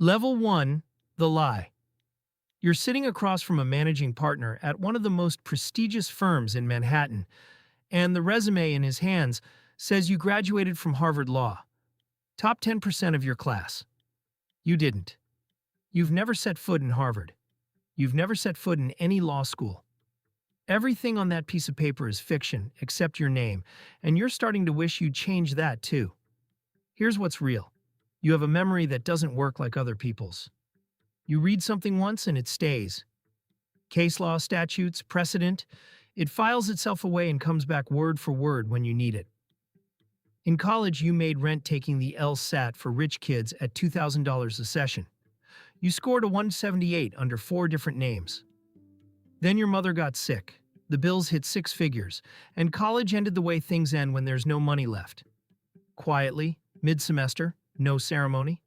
Level 1, the lie. You're sitting across from a managing partner at one of the most prestigious firms in Manhattan, and the resume in his hands says you graduated from Harvard Law. Top 10% of your class. You didn't. You've never set foot in Harvard. You've never set foot in any law school. Everything on that piece of paper is fiction except your name, and you're starting to wish you'd change that too. Here's what's real. You have a memory that doesn't work like other people's. You read something once and it stays. Case law, statutes, precedent, it files itself away and comes back word for word when you need it. In college, you made rent taking the LSAT for rich kids at $2,000 a session. You scored a 178 under 4 different names. Then your mother got sick. The bills hit 6 figures, and college ended the way things end when there's no money left. Quietly, mid-semester, no ceremony.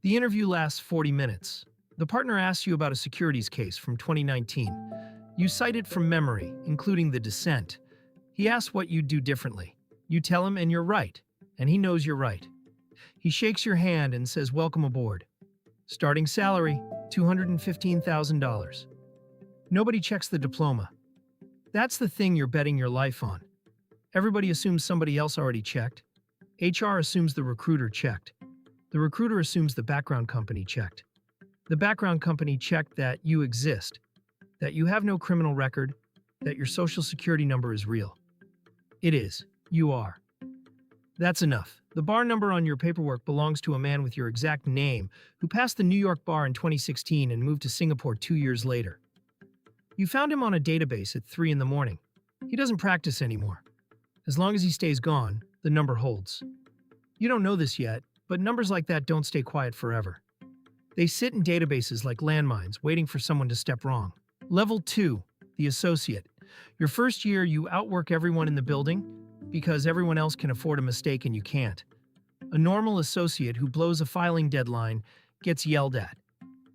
The interview lasts 40 minutes. The partner asks you about a securities case from 2019. You cite it from memory, including the dissent. He asks what you'd do differently. You tell him and you're right, and he knows you're right. He shakes your hand and says, "Welcome aboard." Starting salary, $215,000. Nobody checks the diploma. That's the thing you're betting your life on. Everybody assumes somebody else already checked. HR assumes the recruiter checked. The recruiter assumes the background company checked. The background company checked that you exist, that you have no criminal record, that your social security number is real. It is. You are. That's enough. The bar number on your paperwork belongs to a man with your exact name who passed the New York bar in 2016 and moved to Singapore 2 years later. You found him on a database at 3 in the morning. He doesn't practice anymore. As long as he stays gone, the number holds. You don't know this yet, but numbers like that don't stay quiet forever. They sit in databases like landmines, waiting for someone to step wrong. Level 2, the associate. Your first year, you outwork everyone in the building because everyone else can afford a mistake and you can't. A normal associate who blows a filing deadline gets yelled at.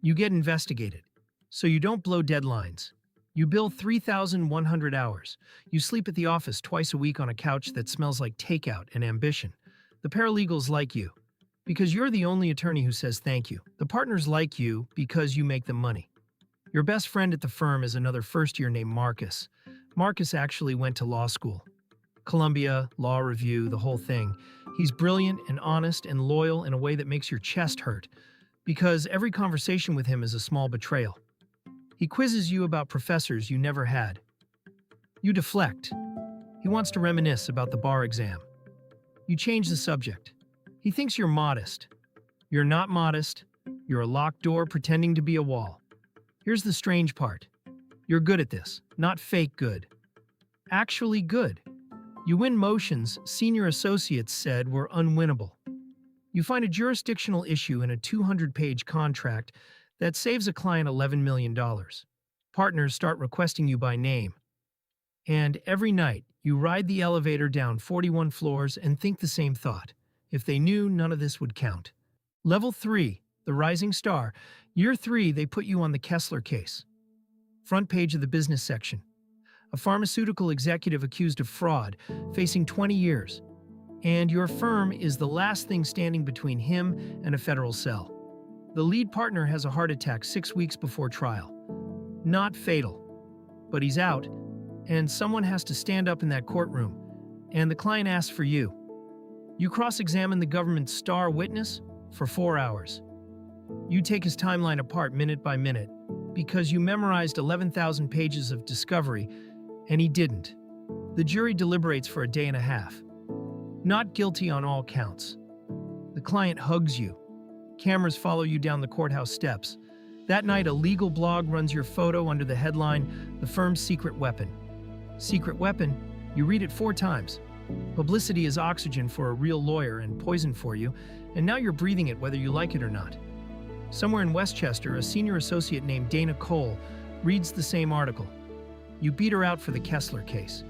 You get investigated. So you don't blow deadlines. You bill 3,100 hours. You sleep at the office twice a week on a couch that smells like takeout and ambition. The paralegals like you because you're the only attorney who says thank you. The partners like you because you make them money. Your best friend at the firm is another first-year named Marcus. Marcus actually went to law school. Columbia, law review, the whole thing. He's brilliant and honest and loyal in a way that makes your chest hurt because every conversation with him is a small betrayal. He quizzes you about professors you never had. You deflect. He wants to reminisce about the bar exam. You change the subject. He thinks you're modest. You're not modest. You're a locked door pretending to be a wall. Here's the strange part. You're good at this, not fake good. Actually good. You win motions senior associates said were unwinnable. You find a jurisdictional issue in a 200-page contract that saves a client $11 million. Partners start requesting you by name. And every night, you ride the elevator down 41 floors and think the same thought. If they knew, none of this would count. Level 3, the rising star. Year 3, they put you on the Kessler case. Front page of the business section. A pharmaceutical executive accused of fraud, facing 20 years. And your firm is the last thing standing between him and a federal cell. The lead partner has a heart attack 6 weeks before trial. Not fatal. But he's out, and someone has to stand up in that courtroom, and the client asks for you. You cross-examine the government's star witness for 4 hours. You take his timeline apart minute by minute because you memorized 11,000 pages of discovery, and he didn't. The jury deliberates for a day and a half. Not guilty on all counts. The client hugs you. Cameras follow you down the courthouse steps. That night, a legal blog runs your photo under the headline, "The Firm's Secret Weapon." Secret weapon? You read it 4 times. Publicity is oxygen for a real lawyer and poison for you, and now you're breathing it whether you like it or not. Somewhere in Westchester, a senior associate named Dana Cole reads the same article. You beat her out for the Kessler case.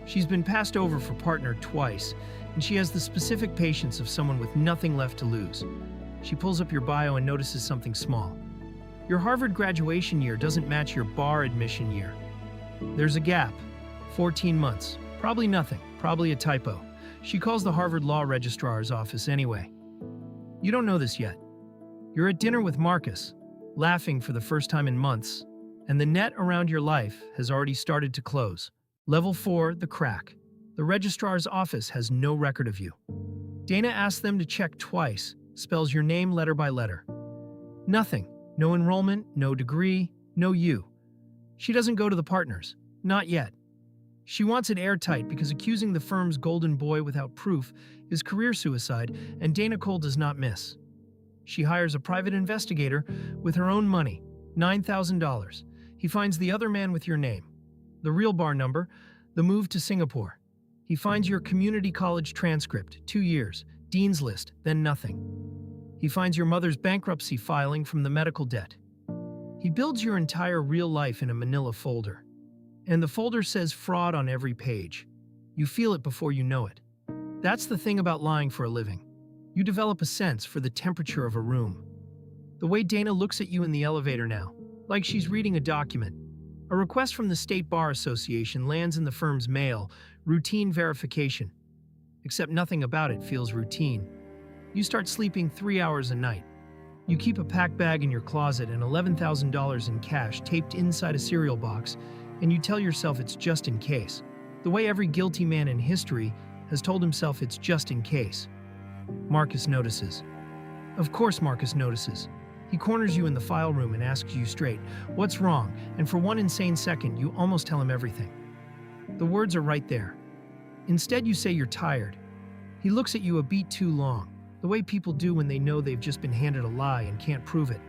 She's been passed over for partner twice, and she has the specific patience of someone with nothing left to lose. She pulls up your bio and notices something small. Your Harvard graduation year doesn't match your bar admission year. There's a gap. 14 months. Probably nothing. Probably a typo. She calls the Harvard Law Registrar's office anyway. You don't know this yet. You're at dinner with Marcus, laughing for the first time in months, and the net around your life has already started to close. Level 4, the crack. The registrar's office has no record of you. Dana asks them to check twice, spells your name letter by letter. Nothing. No enrollment, no degree, no you. She doesn't go to the partners. Not yet. She wants it airtight because accusing the firm's golden boy without proof is career suicide, and Dana Cole does not miss. She hires a private investigator with her own money, $9,000. He finds the other man with your name, the real bar number, the move to Singapore. He finds your community college transcript, 2 years, dean's list, then nothing. He finds your mother's bankruptcy filing from the medical debt. He builds your entire real life in a manila folder. And the folder says fraud on every page. You feel it before you know it. That's the thing about lying for a living. You develop a sense for the temperature of a room. The way Dana looks at you in the elevator now, like she's reading a document. A request from the State Bar Association lands in the firm's mail, routine verification. Except nothing about it feels routine. You start sleeping 3 hours a night. You keep a pack bag in your closet and $11,000 in cash taped inside a cereal box, and you tell yourself it's just in case. The way every guilty man in history has told himself it's just in case. Marcus notices. Of course Marcus notices. He corners you in the file room and asks you straight, "What's wrong?" And for one insane second, you almost tell him everything. The words are right there. Instead, you say you're tired. He looks at you a beat too long, the way people do when they know they've just been handed a lie and can't prove it.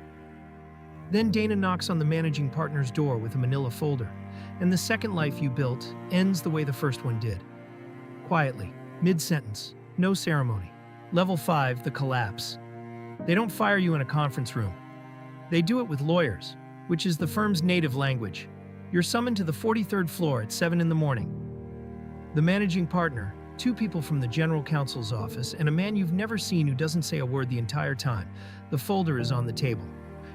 Then Dana knocks on the managing partner's door with a manila folder, and the second life you built ends the way the first one did. Quietly, mid-sentence, no ceremony. Level 5, the collapse. They don't fire you in a conference room. They do it with lawyers, which is the firm's native language. You're summoned to the 43rd floor at 7 in the morning. The managing partner, 2 people from the general counsel's office, and a man you've never seen who doesn't say a word the entire time. The folder is on the table.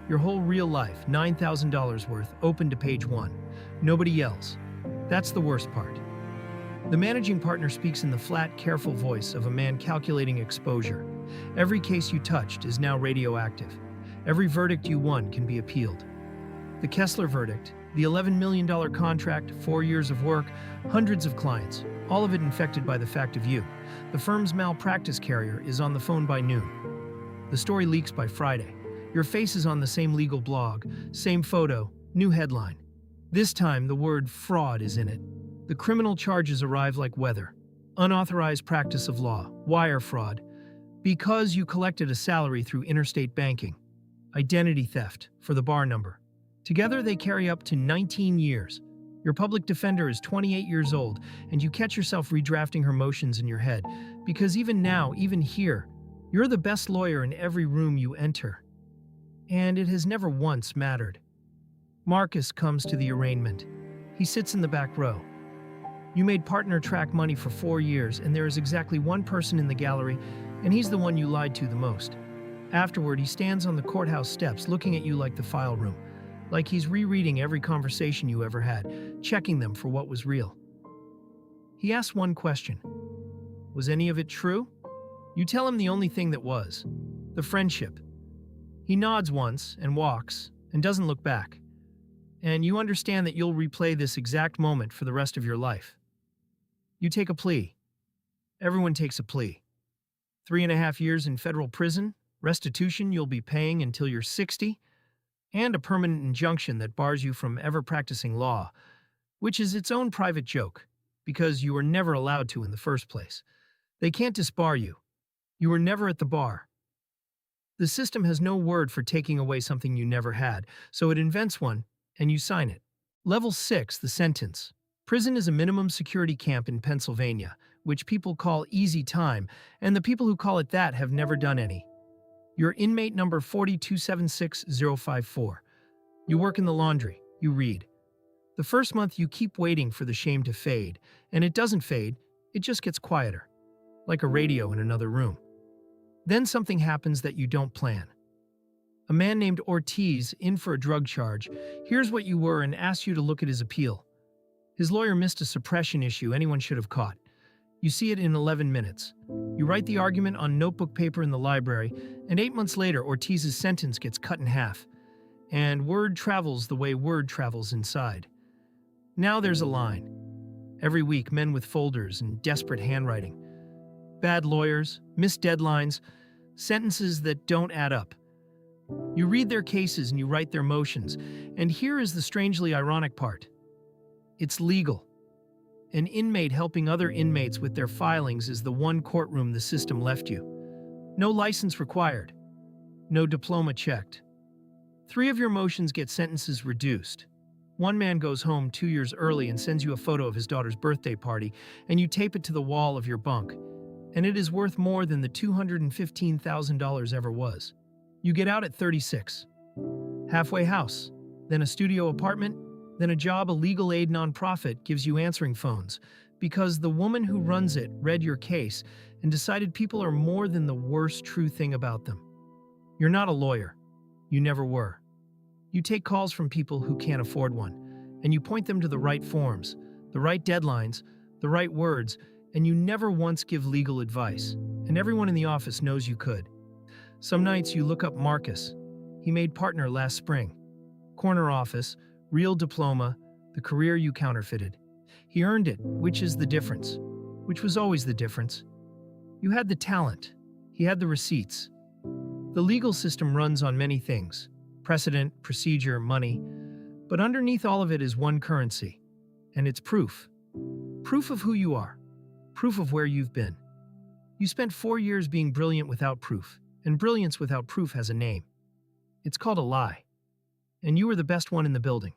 Your whole real life, $9,000 worth, open to page 1. Nobody yells. That's the worst part. The managing partner speaks in the flat, careful voice of a man calculating exposure. Every case you touched is now radioactive. Every verdict you won can be appealed. The Kessler verdict, the $11 million contract, 4 years of work, hundreds of clients, all of it infected by the fact of you. The firm's malpractice carrier is on the phone by noon. The story leaks by Friday. Your face is on the same legal blog, same photo, new headline. This time, the word fraud is in it. The criminal charges arrive like weather. Unauthorized practice of law, wire fraud, because you collected a salary through interstate banking. Identity theft, for the bar number. Together, they carry up to 19 years. Your public defender is 28 years old, and you catch yourself redrafting her motions in your head, because even now, even here, you're the best lawyer in every room you enter. And it has never once mattered. Marcus comes to the arraignment. He sits in the back row. You made partner track money for 4 years, and there is exactly one person in the gallery, and he's the one you lied to the most. Afterward, he stands on the courthouse steps looking at you like the file room, like he's rereading every conversation you ever had, checking them for what was real. He asks one question. Was any of it true? You tell him the only thing that was. The friendship. He nods once and walks and doesn't look back. And you understand that you'll replay this exact moment for the rest of your life. You take a plea. Everyone takes a plea. 3.5 years in federal prison, restitution you'll be paying until you're 60, and a permanent injunction that bars you from ever practicing law, which is its own private joke, because you were never allowed to in the first place. They can't disbar you. You were never at the bar. The system has no word for taking away something you never had, so it invents one, and you sign it. Level 6, the sentence. Prison is a minimum security camp in Pennsylvania, which people call easy time, and the people who call it that have never done any. You're inmate number 4276054. You work in the laundry. You read. The first month you keep waiting for the shame to fade, and it doesn't fade, it just gets quieter, like a radio in another room. Then something happens that you don't plan. A man named Ortiz, in for a drug charge, hears what you were and asks you to look at his appeal. His lawyer missed a suppression issue anyone should have caught. You see it in 11 minutes. You write the argument on notebook paper in the library, and 8 months later, Ortiz's sentence gets cut in half. And word travels the way word travels inside. Now there's a line. Every week, men with folders and desperate handwriting. Bad lawyers, missed deadlines, sentences that don't add up. You read their cases and you write their motions. And here is the strangely ironic part. It's legal. An inmate helping other inmates with their filings is the one courtroom the system left you. No license required. No diploma checked. 3 of your motions get sentences reduced. One man goes home 2 years early and sends you a photo of his daughter's birthday party, and you tape it to the wall of your bunk. And it is worth more than the $215,000 ever was. You get out at 36. Halfway house, then a studio apartment, then a job a legal aid nonprofit gives you answering phones, because the woman who runs it read your case and decided people are more than the worst true thing about them. You're not a lawyer. You never were. You take calls from people who can't afford one, and you point them to the right forms, the right deadlines, the right words, and you never once give legal advice, and everyone in the office knows you could. Some nights you look up Marcus. He made partner last spring. Corner office, real diploma, the career you counterfeited. He earned it, which is the difference. Which was always the difference. You had the talent. He had the receipts. The legal system runs on many things. Precedent, procedure, money. But underneath all of it is one currency. And it's proof. Proof of who you are. Proof of where you've been. You spent 4 years being brilliant without proof. And brilliance without proof has a name. It's called a lie. And you were the best one in the building.